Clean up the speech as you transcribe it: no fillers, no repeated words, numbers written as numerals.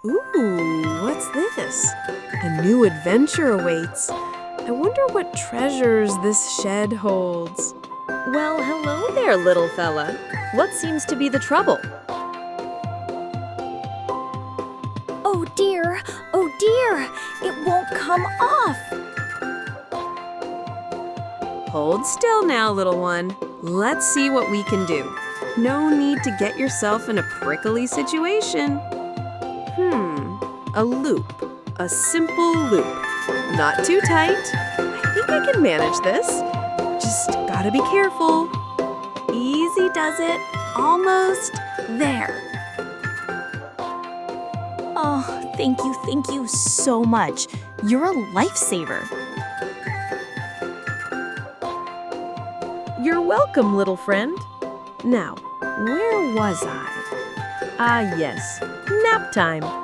Ooh, what's this? A new adventure awaits. I wonder what treasures this shed holds. Well, hello there, little fella. What seems to be the trouble? Oh dear, it won't come off. Hold still now, little one. Let's see what we can do. No need to get yourself in a prickly situation. A loop. A simple loop. Not too tight. I think I can manage this. Just gotta be careful. Easy does it. Almost there. Oh, thank you so much. You're a lifesaver. You're welcome, little friend. Now, where was I? Ah, yes. Nap time.